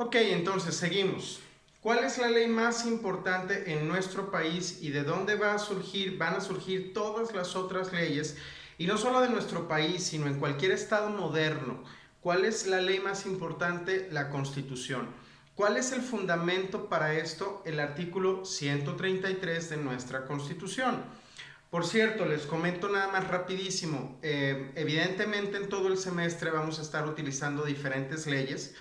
Ok, entonces seguimos. ¿Cuál es la ley más importante en nuestro país y de dónde van a surgir todas las otras leyes? Y no solo de nuestro país, sino en cualquier estado moderno. ¿Cuál es la ley más importante? La Constitución. ¿Cuál es el fundamento para esto? El artículo 133 de nuestra Constitución. Por cierto, les comento nada más rapidísimo. Evidentemente en todo el semestre vamos a estar utilizando diferentes leyes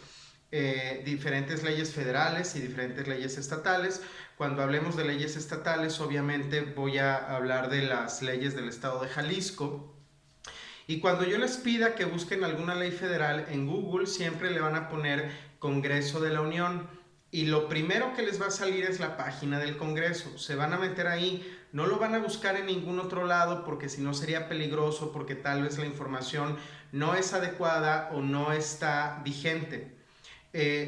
federales y diferentes leyes estatales. Cuando hablemos de leyes estatales, obviamente voy a hablar de las leyes del estado de Jalisco. Y cuando yo les pida que busquen alguna ley federal en Google, siempre le van a poner Congreso de la Unión. Y lo primero que les va a salir es la página del Congreso. Se van a meter ahí, no lo van a buscar en ningún otro lado porque si no sería peligroso, porque tal vez la información no es adecuada o no está vigente.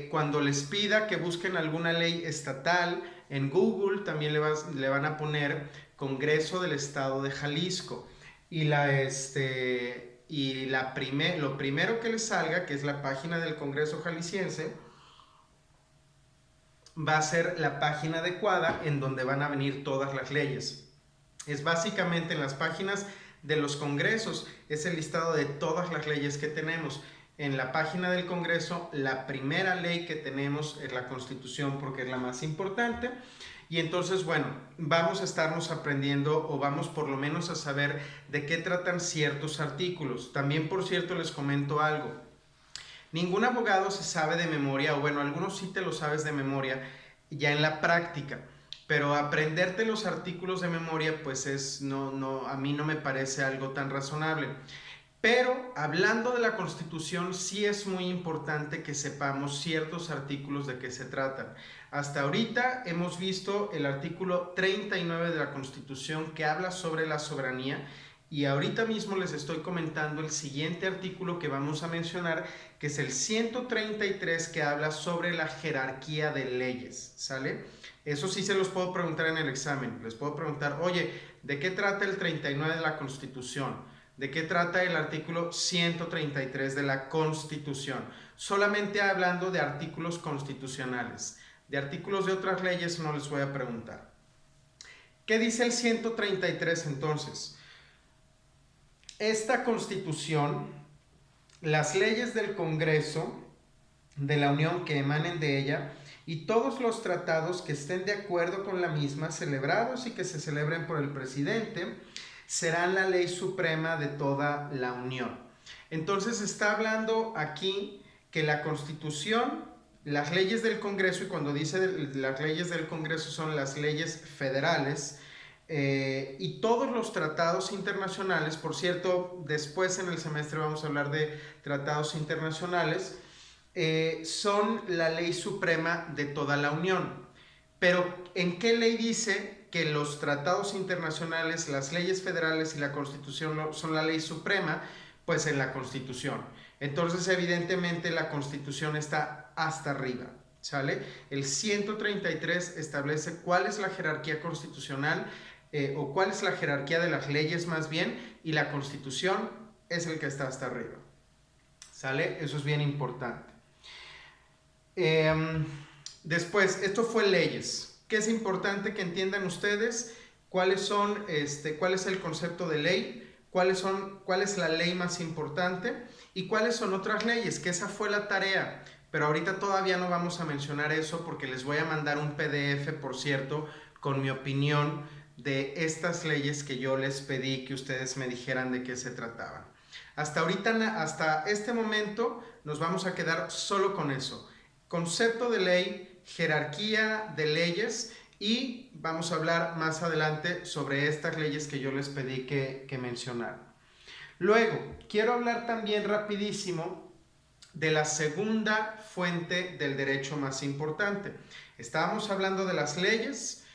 Cuando les pida que busquen alguna ley estatal en Google, también le van a poner Congreso del Estado de Jalisco. Y lo primero que les salga, que es la página del Congreso Jalisciense, va a ser la página adecuada en donde van a venir todas las leyes. Es básicamente en las páginas de los congresos, es el listado de todas las leyes que tenemos. En la página del Congreso, la primera ley que tenemos es la Constitución porque es la más importante. Y entonces, bueno, vamos a estarnos aprendiendo o vamos por lo menos a saber de qué tratan ciertos artículos. También, por cierto, les comento algo. Ningún abogado se sabe de memoria, o bueno, algunos sí te lo sabes de memoria ya en la práctica, pero aprenderte los artículos de memoria, pues a mí no me parece algo tan razonable. Pero hablando de la Constitución, sí es muy importante que sepamos ciertos artículos de qué se tratan. Hasta ahorita hemos visto el artículo 39 de la Constitución que habla sobre la soberanía y ahorita mismo les estoy comentando el siguiente artículo que vamos a mencionar, que es el 133, que habla sobre la jerarquía de leyes, ¿sale? Eso sí se los puedo preguntar en el examen. Les puedo preguntar, oye, ¿de qué trata el 39 de la Constitución? ¿De qué trata el artículo 133 de la Constitución? Solamente hablando de artículos constitucionales. De artículos de otras leyes no les voy a preguntar. ¿Qué dice el 133 entonces? Esta Constitución, las leyes del Congreso de la Unión que emanen de ella y todos los tratados que estén de acuerdo con la misma, celebrados y que se celebren por el presidente, serán la ley suprema de toda la Unión. Entonces está hablando aquí que la Constitución, las leyes del Congreso, y cuando dice las leyes del Congreso son las leyes federales, y todos los tratados internacionales, por cierto, después en el semestre vamos a hablar de tratados internacionales, son la ley suprema de toda la Unión. Pero ¿en qué ley dice que los tratados internacionales, las leyes federales y la Constitución son la ley suprema? Pues en la Constitución. Entonces, evidentemente, la Constitución está hasta arriba, ¿sale? El 133 establece cuál es la jerarquía constitucional, o cuál es la jerarquía de las leyes más bien, y la Constitución es el que está hasta arriba, ¿sale? Eso es bien importante. Después, esto fue leyes. ¿Qué es importante que entiendan ustedes? ¿Cuál es el concepto de ley? ¿Cuál es la ley más importante? ¿Y cuáles son otras leyes? Que esa fue la tarea. Pero ahorita todavía no vamos a mencionar eso porque les voy a mandar un PDF, por cierto, con mi opinión de estas leyes que yo les pedí que ustedes me dijeran de qué se trataban. Hasta este momento nos vamos a quedar solo con eso. Concepto de ley, jerarquía de leyes, y vamos a hablar más adelante sobre estas leyes que yo les pedí que mencionaran. Luego, quiero hablar también rapidísimo de la segunda fuente del derecho más importante. Estábamos hablando de las leyes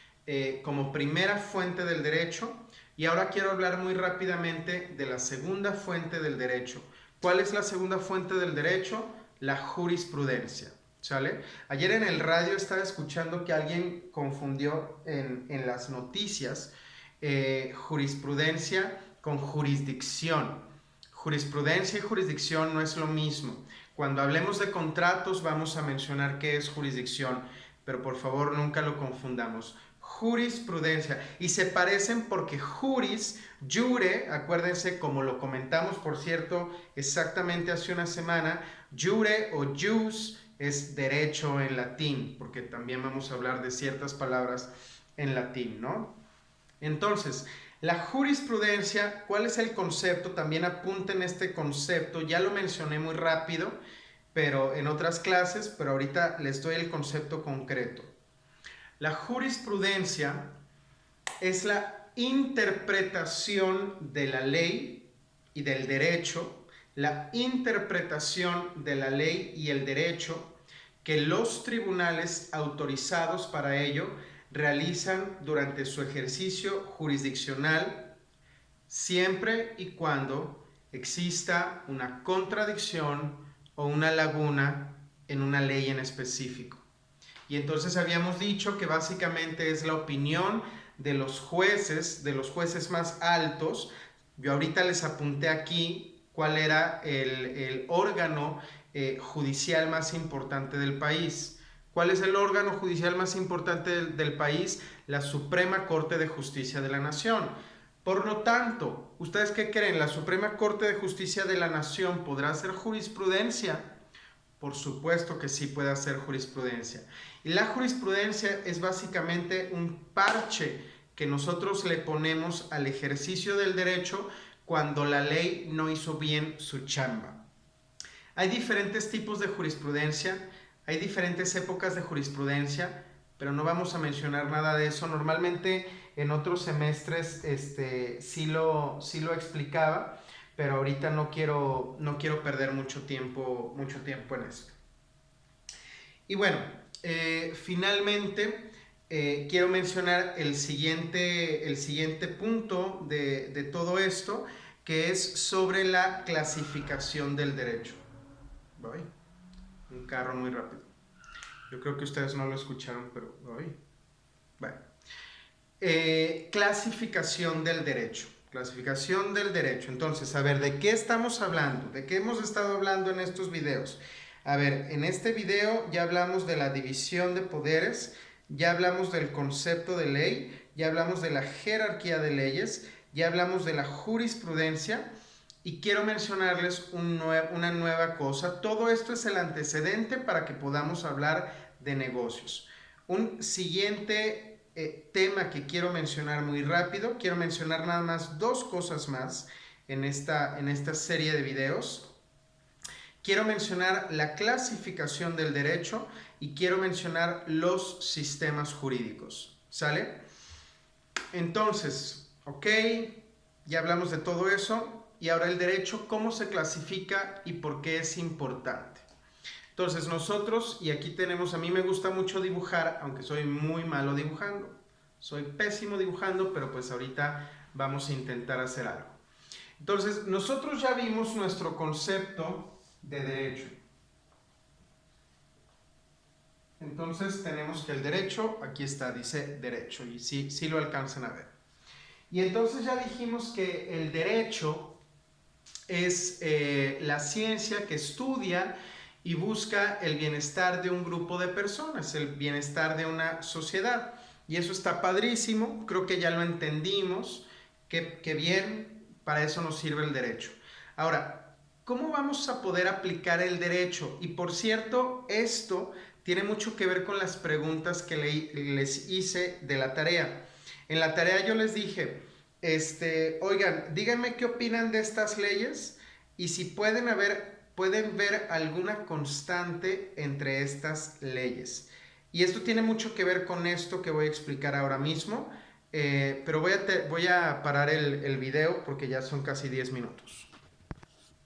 como primera fuente del derecho, y ahora quiero hablar muy rápidamente de la segunda fuente del derecho. ¿Cuál es la segunda fuente del derecho? La jurisprudencia. ¿Sale? Ayer en el radio estaba escuchando que alguien confundió en las noticias jurisprudencia con jurisdicción. Jurisprudencia y jurisdicción no es lo mismo. Cuando hablemos de contratos vamos a mencionar qué es jurisdicción, pero por favor nunca lo confundamos. Jurisprudencia, y se parecen porque juris, jure, acuérdense como lo comentamos, por cierto, exactamente hace una semana, jure o jus es derecho en latín, porque también vamos a hablar de ciertas palabras en latín, ¿no? Entonces, la jurisprudencia, ¿cuál es el concepto? También apunten este concepto, ya lo mencioné muy rápido, pero en otras clases, pero ahorita les doy el concepto concreto. La jurisprudencia es la interpretación de la ley y del derecho, la interpretación de la ley y el derecho que los tribunales autorizados para ello realizan durante su ejercicio jurisdiccional, siempre y cuando exista una contradicción o una laguna en una ley en específico. Y entonces habíamos dicho que básicamente es la opinión de los jueces más altos. Yo ahorita les apunté aquí cuál era el órgano judicial más importante del país. ¿Cuál es el órgano judicial más importante del país? La Suprema Corte de Justicia de la Nación. Por lo tanto, ¿ustedes qué creen? ¿La Suprema Corte de Justicia de la Nación podrá hacer jurisprudencia? Por supuesto que sí puede hacer jurisprudencia. Y la jurisprudencia es básicamente un parche que nosotros le ponemos al ejercicio del derecho cuando la ley no hizo bien su chamba. Hay diferentes tipos de jurisprudencia, hay diferentes épocas de jurisprudencia, pero no vamos a mencionar nada de eso. Normalmente en otros semestres sí lo explicaba, pero ahorita no quiero perder mucho tiempo en esto. Y bueno, finalmente quiero mencionar el siguiente punto de todo esto, que es sobre la clasificación del derecho. Voy. Un carro muy rápido. Yo creo que ustedes no lo escucharon, pero voy. Bueno. Clasificación del derecho. Clasificación del derecho. Entonces, a ver, ¿de qué estamos hablando? ¿De qué hemos estado hablando en estos videos? A ver, en este video ya hablamos de la división de poderes, ya hablamos del concepto de ley, ya hablamos de la jerarquía de leyes, ya hablamos de la jurisprudencia y quiero mencionarles una nueva cosa. Todo esto es el antecedente para que podamos hablar de negocios. Un siguiente tema que quiero mencionar muy rápido, quiero mencionar nada más dos cosas más en esta serie de videos. Quiero mencionar la clasificación del derecho y quiero mencionar los sistemas jurídicos, ¿sale? Entonces, ok, ya hablamos de todo eso y ahora el derecho, ¿cómo se clasifica y por qué es importante? Entonces nosotros, y aquí tenemos, a mí me gusta mucho dibujar, aunque soy muy malo dibujando, soy pésimo dibujando, pero pues ahorita vamos a intentar hacer algo. Entonces nosotros ya vimos nuestro concepto de derecho. Entonces tenemos que el derecho, aquí está, dice derecho, y sí lo alcanzan a ver. Y entonces ya dijimos que el derecho es la ciencia que estudia y busca el bienestar de un grupo de personas, el bienestar de una sociedad. Y eso está padrísimo, creo que ya lo entendimos, que bien, para eso nos sirve el derecho. Ahora, ¿cómo vamos a poder aplicar el derecho? Y por cierto, esto tiene mucho que ver con las preguntas que les hice de la tarea. En la tarea yo les dije, oigan, díganme qué opinan de estas leyes y si pueden ver alguna constante entre estas leyes. Y esto tiene mucho que ver con esto que voy a explicar ahora mismo, pero voy a parar el video porque ya son casi 10 minutos.